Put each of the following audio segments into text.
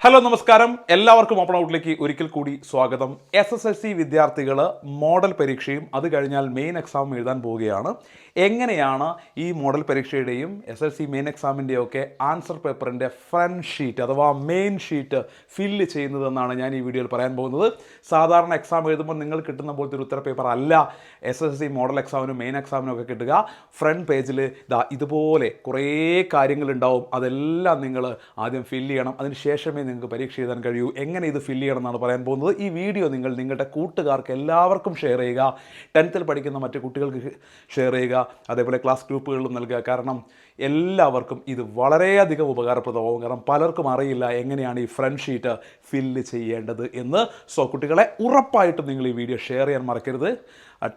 Hello നമസ്കാരം, എല്ലാവർക്കും open ഔട്ടിലേക്ക് ഒരിക്കൽ കൂടി സ്വാഗതം. SSLC വിദ്യാർത്ഥികൾ മോഡൽ പരീക്ഷയും അത് കഴിഞ്ഞാൽ മെയിൻ എക്സാം എഴുതാൻ പോവുകയാണ്. എങ്ങനെയാണ് ഈ മോഡൽ പരീക്ഷയുടെയും SSLC മെയിൻ എക്സാമിൻ്റെയും ഒക്കെ ആൻസർ പേപ്പറിൻ്റെ ഫ്രണ്ട് ഷീറ്റ് അഥവാ മെയിൻ ഷീറ്റ് ഫില്ല് ചെയ്യുന്നതെന്നാണ് ഞാൻ ഈ വീഡിയോയിൽ പറയാൻ പോകുന്നത്. സാധാരണ എക്സാം എഴുതുമ്പോൾ നിങ്ങൾ കിട്ടുന്ന പോലത്തെ ഒരു ഉത്തര പേപ്പർ അല്ല SSLC മോഡൽ എക്സാമിനും മെയിൻ എക്സാമിനും ഒക്കെ കിട്ടുക. ഫ്രണ്ട് പേജിൽ ഇതുപോലെ കുറേ കാര്യങ്ങളുണ്ടാവും. അതെല്ലാം നിങ്ങൾ ആദ്യം ഫില്ല് ചെയ്യണം. അതിന് ശേഷമേ നിങ്ങൾക്ക് പരീക്ഷ എഴുതാൻ കഴിയൂ. എങ്ങനെ ഇത് ഫില്ല് ചെയ്യണം എന്നാണ് പറയാൻ പോകുന്നത്. ഈ വീഡിയോ നിങ്ങൾ നിങ്ങളുടെ കൂട്ടുകാർക്ക് എല്ലാവർക്കും ഷെയർ ചെയ്യുക. 10th പഠിക്കുന്ന മറ്റു കുട്ടികൾക്ക് ഷെയർ ചെയ്യുക. അതേപോലെ ക്ലാസ് ഗ്രൂപ്പുകളിലും നൽകുക. കാരണം എല്ലാവർക്കും ഇത് വളരെയധികം ഉപകാരപ്രദമാകും. കാരണം പലർക്കും അറിയില്ല എങ്ങനെയാണ് ഈ ഫ്രണ്ട് ഷീറ്റ് ഫില്ല് ചെയ്യേണ്ടത് എന്ന്. സോ കുട്ടികളെ ഉറപ്പായിട്ടും നിങ്ങൾ ഈ വീഡിയോ ഷെയർ ചെയ്യാൻ മറക്കരുത്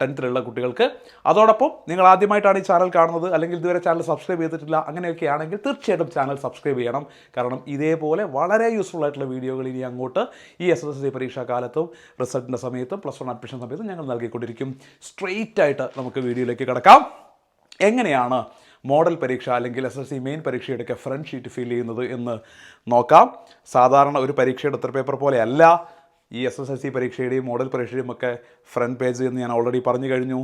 10th കുട്ടികൾക്ക്. അതോടൊപ്പം നിങ്ങൾ ആദ്യമായിട്ടാണ് ഈ ചാനൽ കാണുന്നത് അല്ലെങ്കിൽ ഇതുവരെ ചാനൽ സബ്സ്ക്രൈബ് ചെയ്തിട്ടില്ല, അങ്ങനെയൊക്കെ ആണെങ്കിൽ തീർച്ചയായിട്ടും ചാനൽ സബ്സ്ക്രൈബ് ചെയ്യണം. കാരണം ഇതേപോലെ വളരെ യൂസ്ഫുൾ ആയിട്ടുള്ള വീഡിയോകൾ ഇനി അങ്ങോട്ട് ഈ SSLC പരീക്ഷാ കാലത്തും റിസൾട്ടിൻ്റെ സമയത്തും +1 അഡ്മിഷൻ സമയത്തും ഞങ്ങൾ നൽകിക്കൊണ്ടിരിക്കും. സ്ട്രെയിറ്റ് ആയിട്ട് നമുക്ക് വീഡിയോയിലേക്ക് കിടക്കാം. എങ്ങനെയാണ് മോഡൽ പരീക്ഷ അല്ലെങ്കിൽ SSLC മെയിൻ പരീക്ഷയുടെയൊക്കെ ഫ്രണ്ട് ഷീറ്റ് ഫില്ല് ചെയ്യുന്നത് എന്ന് നോക്കാം. സാധാരണ ഒരു പരീക്ഷയുടെ ഉത്തര പേപ്പർ പോലെയല്ല ഈ SSLC പരീക്ഷയുടെയും മോഡൽ പരീക്ഷയുടെയും ഒക്കെ ഫ്രണ്ട് പേജ് എന്ന് ഞാൻ ഓൾറെഡി പറഞ്ഞു കഴിഞ്ഞു.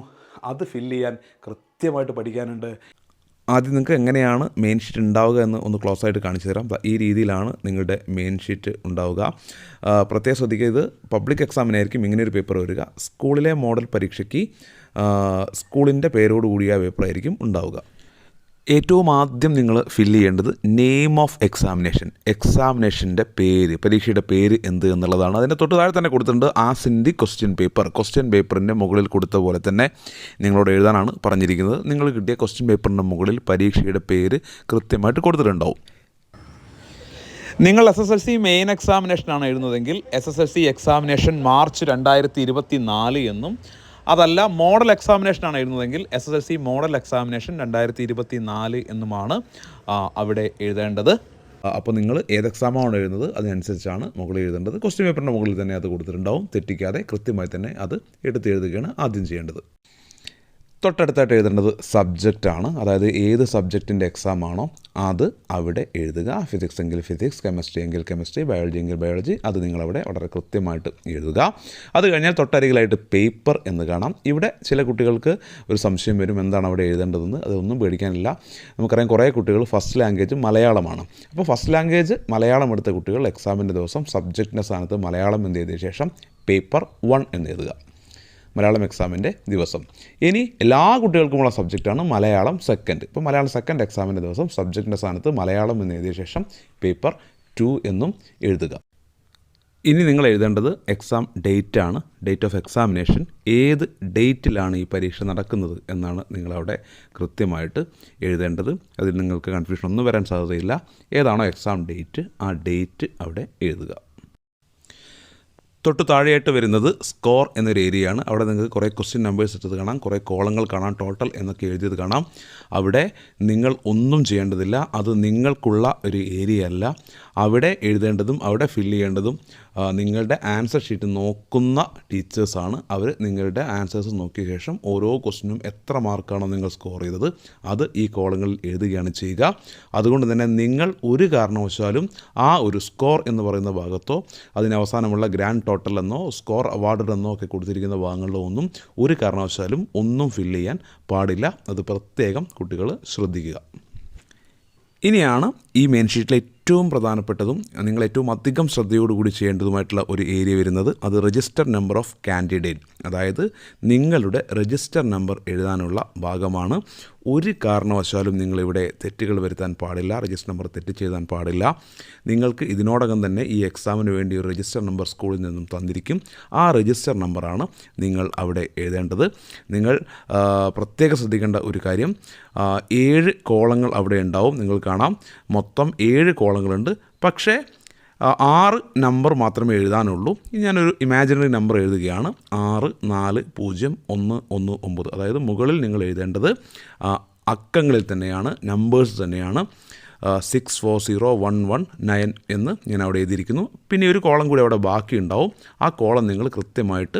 അത് ഫില്ല് ചെയ്യാൻ കൃത്യമായിട്ട് പഠിക്കാനുണ്ട്. ആദ്യം നിങ്ങൾക്ക് എങ്ങനെയാണ് മെയിൻ ഷീറ്റ് ഉണ്ടാവുക എന്ന് ഒന്ന് ക്ലോസ് ആയിട്ട് കാണിച്ചു തരാം. ഈ രീതിയിലാണ് നിങ്ങളുടെ മെയിൻ ഷീറ്റ് ഉണ്ടാവുക. പ്രത്യേകം ശ്രദ്ധിക്കുക, ഇത് പബ്ലിക് എക്സാമിനായിരിക്കും ഇങ്ങനെ ഒരു പേപ്പർ വരിക. സ്കൂളിലെ മോഡൽ പരീക്ഷയ്ക്ക് സ്കൂളിൻ്റെ പേരോടുകൂടിയ പേപ്പറായിരിക്കും ഉണ്ടാവുക. ഏറ്റവും ആദ്യം നിങ്ങൾ ഫില്ല് ചെയ്യേണ്ടത് നെയിം ഓഫ് എക്സാമിനേഷൻ്റെ പേര്, പരീക്ഷയുടെ പേര് എന്ത് എന്നുള്ളതാണ്. അതിൻ്റെ തൊട്ട് താഴെ തന്നെ കൊടുത്തിട്ടുണ്ട് ആസ് ഇൻ ദി ക്വസ്റ്റ്യൻ പേപ്പറിൻ്റെ മുകളിൽ കൊടുത്ത പോലെ തന്നെ നിങ്ങളോട് എഴുതാനാണ് പറഞ്ഞിരിക്കുന്നത്. നിങ്ങൾ കിട്ടിയ ക്വസ്റ്റ്യൻ പേപ്പറിൻ്റെ മുകളിൽ പരീക്ഷയുടെ പേര് കൃത്യമായിട്ട് കൊടുത്തിട്ടുണ്ടാവും. നിങ്ങൾ SSLC മെയിൻ എക്സാമിനേഷനാണ് എഴുതുന്നതെങ്കിൽ SSLC എക്സാമിനേഷൻ മാർച്ച് 2024 എന്നും, അതല്ല മോഡൽ എക്സാമിനേഷനാണ് എഴുതുന്നതെങ്കിൽ SSLC മോഡൽ എക്സാമിനേഷൻ 2024 എന്നുമാണ് അവിടെ എഴുതേണ്ടത്. അപ്പോൾ നിങ്ങൾ ഏത് എക്സാമാണ് എഴുതുന്നത് അതിനനുസരിച്ചാണ് മുകളിൽ എഴുതേണ്ടത്. ക്വസ്റ്റ്യൻ പേപ്പറിൻ്റെ മുകളിൽ തന്നെ അത് കൊടുത്തിട്ടുണ്ടാവും. തെറ്റിക്കാതെ കൃത്യമായി തന്നെ അത് എടുത്ത് എഴുതുകയാണ് ആദ്യം ചെയ്യേണ്ടത്. തൊട്ടടുത്തായിട്ട് എഴുതേണ്ടത് സബ്ജക്റ്റാണ്. അതായത് ഏത് സബ്ജക്റ്റിൻ്റെ എക്സാമാണോ അത് അവിടെ എഴുതുക. ഫിസിക്സ് എങ്കിൽ ഫിസിക്സ്, കെമിസ്ട്രി എങ്കിൽ കെമിസ്ട്രി, ബയോളജി എങ്കിൽ ബയോളജി, അത് നിങ്ങളവിടെ വളരെ കൃത്യമായിട്ട് എഴുതുക. അത് കഴിഞ്ഞാൽ തൊട്ടരികിലായിട്ട് പേപ്പർ എന്ന് കാണാം. ഇവിടെ ചില കുട്ടികൾക്ക് ഒരു സംശയം വരും, എന്താണ് അവിടെ എഴുതേണ്ടതെന്ന്. അതൊന്നും പേടിക്കാനില്ല. നമുക്കറിയാം കുറേ കുട്ടികൾ ഫസ്റ്റ് ലാംഗ്വേജ് മലയാളമാണ്. അപ്പോൾ ഫസ്റ്റ് ലാംഗ്വേജ് മലയാളം എടുത്ത കുട്ടികൾ എക്സാമിൻ്റെ ദിവസം സബ്ജക്റ്റിൻ്റെ സ്ഥാനത്ത് മലയാളം എന്ന് എഴുതിയ ശേഷം പേപ്പർ 1 എന്ന് എഴുതുക. മലയാളം എക്സാമിൻ്റെ ദിവസം. ഇനി എല്ലാ കുട്ടികൾക്കുമുള്ള സബ്ജക്റ്റാണ് മലയാളം സെക്കൻഡ്. ഇപ്പോൾ മലയാളം സെക്കൻഡ് എക്സാമിൻ്റെ ദിവസം സബ്ജക്റ്റിൻ്റെ സ്ഥാനത്ത് മലയാളം എന്ന് എഴുതിയ ശേഷം പേപ്പർ 2 എന്നും എഴുതുക. ഇനി നിങ്ങൾ എഴുതേണ്ടത് എക്സാം ഡേറ്റാണ്. ഡേറ്റ് ഓഫ് എക്സാമിനേഷൻ, ഏത് ഡേറ്റിലാണ് ഈ പരീക്ഷ നടക്കുന്നത് എന്നാണ് നിങ്ങളവിടെ കൃത്യമായിട്ട് എഴുതേണ്ടത്. അതിൽ നിങ്ങൾക്ക് കൺഫ്യൂഷൻ ഒന്നും വരാൻ സാധ്യതയില്ല. ഏതാണോ എക്സാം ഡേറ്റ് ആ ഡേറ്റ് അവിടെ എഴുതുക. തൊട്ട് താഴെയായിട്ട് വരുന്നത് സ്കോർ എന്നൊരു ഏരിയയാണ്. അവിടെ നിങ്ങൾക്ക് കുറേ ക്വസ്റ്റ്യൻ നമ്പേഴ്സ് ഇട്ടത് കാണാം, കുറേ കോളങ്ങൾ കാണാം, ടോട്ടൽ എന്നൊക്കെ എഴുതിയത് കാണാം. അവിടെ നിങ്ങൾ ഒന്നും ചെയ്യേണ്ടതില്ല. അത് നിങ്ങൾക്കുള്ള ഒരു ഏരിയ അല്ല. അവിടെ എഴുതേണ്ടതും അവിടെ ഫില്ല് ചെയ്യേണ്ടതും നിങ്ങളുടെ ആൻസർ ഷീറ്റ് നോക്കുന്ന ടീച്ചേഴ്സാണ്. അവർ നിങ്ങളുടെ ആൻസേഴ്സ് നോക്കിയ ശേഷം ഓരോ ക്വസ്റ്റിനും എത്ര മാർക്കാണോ നിങ്ങൾ സ്കോർ ചെയ്തത് അത് ഈ കോളങ്ങളിൽ എഴുതുകയാണ് ചെയ്യുക. അതുകൊണ്ട് തന്നെ നിങ്ങൾ ഒരു കാരണവശാലും ആ ഒരു സ്കോർ എന്ന് പറയുന്ന ഭാഗത്തോ അതിനവസാനമുള്ള ഗ്രാൻഡ് ടോട്ടൽ എന്നോ സ്കോർ അവാർഡ് എന്നോ ഒക്കെ കൊടുത്തിരിക്കുന്ന ഭാഗങ്ങളിലോ ഒന്നും ഒരു കാരണവശാലും ഒന്നും ഫില്ല് ചെയ്യാൻ പാടില്ല. അത് പ്രത്യേകം കുട്ടികൾ ശ്രദ്ധിക്കുക. ഇനിയാണ് ഈ മെയിൻ ഷീറ്റിലെ ഏറ്റവും പ്രധാനപ്പെട്ടതും നിങ്ങൾ ഏറ്റവും അധികം ശ്രദ്ധയോടുകൂടി ചെയ്യേണ്ടതുമായിട്ടുള്ള ഒരു ഏരിയ വരുന്നത്. അത് രജിസ്റ്റർ നമ്പർ ഓഫ് കാൻഡിഡേറ്റ്, അതായത് നിങ്ങളുടെ രജിസ്റ്റർ നമ്പർ എഴുതാനുള്ള ഭാഗമാണ്. ഒരു കാരണവശാലും നിങ്ങളിവിടെ തെറ്റുകൾ വരുത്താൻ പാടില്ല. രജിസ്റ്റർ നമ്പർ തെറ്റ് എഴുതാൻ പാടില്ല. നിങ്ങൾക്ക് ഇതിനോടകം തന്നെ ഈ എക്സാമിന് വേണ്ടി ഒരു രജിസ്റ്റർ നമ്പർ സ്കൂളിൽ നിന്നും തന്നിരിക്കും. ആ രജിസ്റ്റർ നമ്പറാണ് നിങ്ങൾ അവിടെ എഴുതേണ്ടത്. നിങ്ങൾ പ്രത്യേകം ശ്രദ്ധിക്കേണ്ട ഒരു കാര്യം, 7 കോളങ്ങൾ അവിടെ ഉണ്ടാവും. നിങ്ങൾ കാണാം മൊത്തം 7 കോളങ്ങളുണ്ട്. പക്ഷേ 6 നമ്പർ മാത്രമേ എഴുതാനുള്ളൂ. ഞാനൊരു ഇമാജിനറി നമ്പർ എഴുതുകയാണ്. 6401119. അതായത് മുകളിൽ നിങ്ങൾ എഴുതേണ്ടത് അക്കങ്ങളിൽ തന്നെയാണ്, നമ്പേഴ്സ് തന്നെയാണ്. 640119 എന്ന് ഞാൻ അവിടെ എഴുതിയിരിക്കുന്നു. പിന്നെ ഒരു കോളം കൂടി അവിടെ ബാക്കി ഉണ്ടാവും. ആ കോളം നിങ്ങൾ കൃത്യമായിട്ട്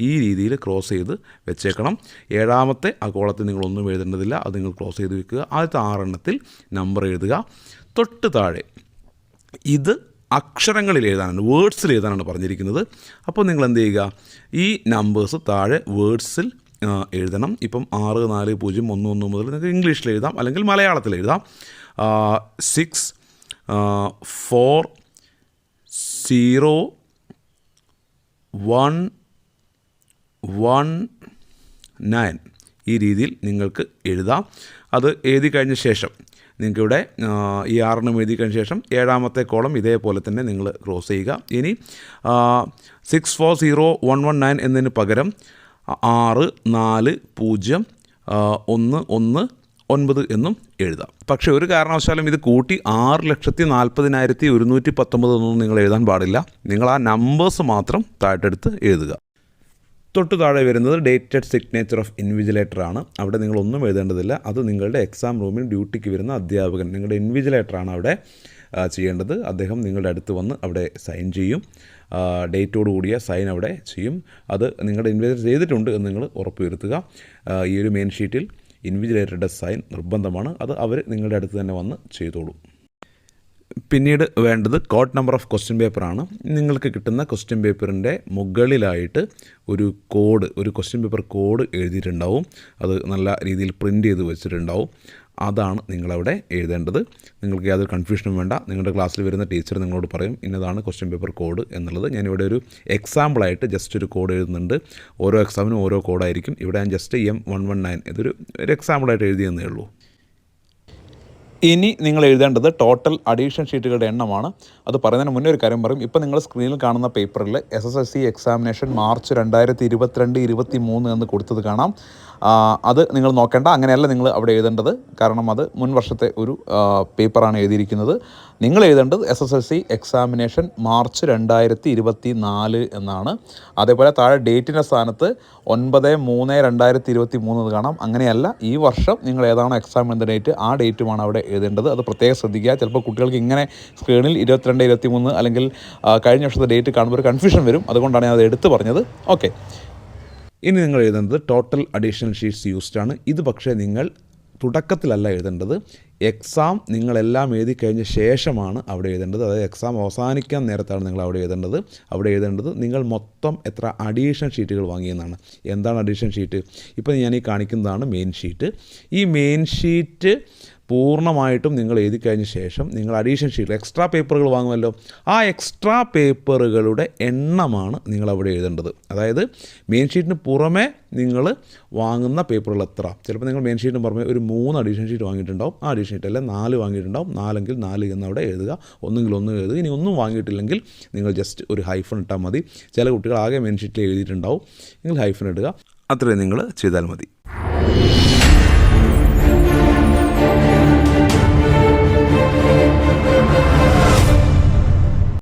ഈ രീതിയിൽ ക്രോസ് ചെയ്ത് വെച്ചേക്കണം. 7ാമത്തെ ആ കോളത്തിൽ നിങ്ങളൊന്നും എഴുതേണ്ടതില്ല. അത് നിങ്ങൾ ക്ലോസ് ചെയ്ത് വെക്കുക. ആദ്യത്തെ 6 എണ്ണത്തിൽ നമ്പർ എഴുതുക. തൊട്ട് താഴെ ഇത് അക്ഷരങ്ങളിൽ എഴുതാനാണ്, വേർഡ്സിൽ എഴുതാനാണ് പറഞ്ഞിരിക്കുന്നത്. അപ്പോൾ നിങ്ങൾ എന്ത് ചെയ്യുക, ഈ നമ്പേഴ്സ് താഴെ വേർഡ്സിൽ എഴുതണം. ഇപ്പം 6 4 0 1 1 മുതൽ നിങ്ങൾക്ക് ഇംഗ്ലീഷിൽ എഴുതാം അല്ലെങ്കിൽ മലയാളത്തിൽ എഴുതാം. 6 4 0 1 1 9 ഈ രീതിയിൽ നിങ്ങൾക്ക് എഴുതാം. അത് എഴുതി കഴിഞ്ഞ ശേഷം നിങ്ങൾക്കിവിടെ ഈ 6 എഴുതി കഴിഞ്ഞ ശേഷം 7ാമത്തെ കോളം ഇതേപോലെ തന്നെ നിങ്ങൾ ക്രോസ് ചെയ്യുക. ഇനി 6 4 0 1 1 9 എന്നതിന് പകരം 6 4 0 1 1 9 എന്നും എഴുതാം. പക്ഷേ ഒരു കാരണവശാലും ഇത് കൂട്ടി 6,40,119 എന്നൊന്നും നിങ്ങൾ എഴുതാൻ പാടില്ല. നിങ്ങൾ ആ നമ്പേഴ്സ് മാത്രം താഴെടുത്ത് എഴുതുക. തൊട്ട് താഴെ വരുന്നത് ഡേറ്റഡ് സിഗ്നേച്ചർ ഓഫ് ഇൻവിജിലേറ്ററാണ്. അവിടെ നിങ്ങളൊന്നും എഴുതേണ്ടതില്ല. അത് നിങ്ങളുടെ എക്സാം റൂമിൽ ഡ്യൂട്ടിക്ക് വരുന്ന അധ്യാപകൻ, നിങ്ങളുടെ ഇൻവിജിലേറ്ററാണ് അവിടെ ചെയ്യേണ്ടത്. അദ്ദേഹം നിങ്ങളുടെ അടുത്ത് വന്ന് അവിടെ സൈൻ ചെയ്യും. ഡേറ്റോട് കൂടിയ സൈൻ അവിടെ ചെയ്യും. അത് നിങ്ങളുടെ ഇൻവിജിലേറ്റർ ചെയ്തിട്ടുണ്ട് എന്ന് നിങ്ങൾ ഉറപ്പുവരുത്തുക. ഈ ഒരു മെയിൻ ഷീറ്റിൽ ഇൻവിജിലേറ്ററുടെ സൈൻ നിർബന്ധമാണ്. അത് അവർ നിങ്ങളുടെ അടുത്ത് തന്നെ വന്ന് ചെയ്തോളും. പിന്നീട് വേണ്ടത് കോഡ് നമ്പർ ഓഫ് ക്വസ്റ്റ്യൻ പേപ്പറാണ്. നിങ്ങൾക്ക് കിട്ടുന്ന ക്വസ്റ്റ്യൻ പേപ്പറിൻ്റെ മുകളിലായിട്ട് ഒരു ക്വസ്റ്റ്യൻ പേപ്പർ കോഡ് എഴുതിയിട്ടുണ്ടാവും. അത് നല്ല രീതിയിൽ പ്രിൻ്റ് ചെയ്ത് വെച്ചിട്ടുണ്ടാവും. അതാണ് നിങ്ങളവിടെ എഴുതേണ്ടത്. നിങ്ങൾക്ക് യാതൊരു കൺഫ്യൂഷനും വേണ്ട. നിങ്ങളുടെ ക്ലാസ്സിൽ വരുന്ന ടീച്ചർ നിങ്ങളോട് പറയും ഇന്നതാണ് ക്വസ്റ്റ്യൻ പേപ്പർ കോഡ് എന്നുള്ളത്. ഞാനിവിടെ ഒരു എക്സാമ്പിളായിട്ട് ജസ്റ്റ് ഒരു കോഡ് എഴുതുന്നുണ്ട്. ഓരോ എക്സാമിനും ഓരോ കോഡായിരിക്കും. ഇവിടെ ഞാൻ ജസ്റ്റ് M119 ഇതൊരു എക്സാമ്പിളായിട്ട് എഴുതിയെന്നേ ഉള്ളൂ. ഇനി നിങ്ങൾ എഴുതേണ്ടത് ടോട്ടൽ അഡീഷൻ ഷീറ്റുകളുടെ എണ്ണമാണ്. അത് പറയുന്നതിന് മുന്നേ ഒരു കാര്യം പറയും. ഇപ്പോൾ നിങ്ങൾ സ്ക്രീനിൽ കാണുന്ന പേപ്പറിൽ SSLC എക്സാമിനേഷൻ മാർച്ച് 2022-23 എന്ന് കൊടുത്തത് കാണാം. അത് നിങ്ങൾ നോക്കേണ്ട, അങ്ങനെയല്ല നിങ്ങൾ അവിടെ എഴുതേണ്ടത്. കാരണം അത് മുൻ വർഷത്തെ ഒരു പേപ്പറാണ് എഴുതിയിരിക്കുന്നത്. നിങ്ങൾ എഴുതേണ്ടത് SSLC എക്സാമിനേഷൻ മാർച്ച് 2024 എന്നാണ്. അതേപോലെ താഴെ ഡേറ്റിൻ്റെ സ്ഥാനത്ത് 9/3/2023 എന്ന് കാണാം. അങ്ങനെയല്ല, ഈ വർഷം നിങ്ങൾ ഏതാണോ എക്സാം എന്ന ഡേറ്റ് ആ ഡേറ്റുമാണ് അവിടെ എഴുതേണ്ടത്. അത് പ്രത്യേകം ശ്രദ്ധിക്കുക. ചിലപ്പോൾ കുട്ടികൾക്ക് ഇങ്ങനെ സ്ക്രീനിൽ 22, 23 അല്ലെങ്കിൽ കഴിഞ്ഞ വർഷത്തെ ഡേറ്റ് കാണുമ്പോൾ ഒരു കൺഫ്യൂഷൻ വരും. അതുകൊണ്ടാണ് ഞാൻ അത് എടുത്ത് പറഞ്ഞത്. ഓക്കെ, ഇനി നിങ്ങൾ എഴുതുന്നത് ടോട്ടൽ അഡീഷണൽ ഷീറ്റ്സ് യൂസ്ഡ് ആണ്. ഇത് പക്ഷേ നിങ്ങൾ തുടക്കത്തിലല്ല എഴുതേണ്ടത്. എക്സാം നിങ്ങളെല്ലാം എഴുതി കഴിഞ്ഞ ശേഷമാണ് അവിടെ എഴുതേണ്ടത്. അതായത് എക്സാം അവസാനിക്കാൻ നേരത്താണ് നിങ്ങൾ അവിടെ എഴുതേണ്ടത്. അവിടെ എഴുതേണ്ടത് നിങ്ങൾ മൊത്തം എത്ര അഡീഷണൽ ഷീറ്റുകൾ വാങ്ങിയെന്നാണ്. എന്താണ് അഡീഷണൽ ഷീറ്റ്? ഇപ്പോൾ ഞാൻ ഈ കാണിക്കുന്നതാണ് മെയിൻ ഷീറ്റ്. ഈ മെയിൻ ഷീറ്റ് പൂർണ്ണമായിട്ടും നിങ്ങൾ എഴുതി കഴിഞ്ഞ ശേഷം നിങ്ങൾ അഡീഷണൽ ഷീറ്റ് എക്സ്ട്രാ പേപ്പറുകൾ വാങ്ങുമല്ലോ, ആ എക്സ്ട്രാ പേപ്പറുകളുടെ എണ്ണമാണ് നിങ്ങളവിടെ എഴുതേണ്ടത്. അതായത് മെയിൻ ഷീറ്റിന് പുറമെ നിങ്ങൾ വാങ്ങുന്ന പേപ്പറുകൾ എത്ര. ചിലപ്പോൾ നിങ്ങൾ മെയിൻ ഷീറ്റിന് പുറമെ ഒരു 3 അഡീഷണൽ ഷീറ്റ് വാങ്ങിയിട്ടുണ്ടാവും. ആ അഡീഷണൽ ഷീറ്റ് അല്ല 4 വാങ്ങിയിട്ടുണ്ടാവും. 4 4 എന്നവിടെ എഴുതുക. ഒന്നെങ്കിൽ 1 എഴുതുക. ഇനി ഒന്നും വാങ്ങിയിട്ടില്ലെങ്കിൽ നിങ്ങൾ ജസ്റ്റ് ഒരു ഹൈഫൺ ഇട്ടാൽ മതി. ചില കുട്ടികൾ ആകെ മെയിൻ ഷീറ്റിൽ എഴുതിയിട്ടുണ്ടാവും. നിങ്ങൾ ഹൈഫൺ ഇടുക. അത്രയും നിങ്ങൾ ചെയ്താൽ മതി.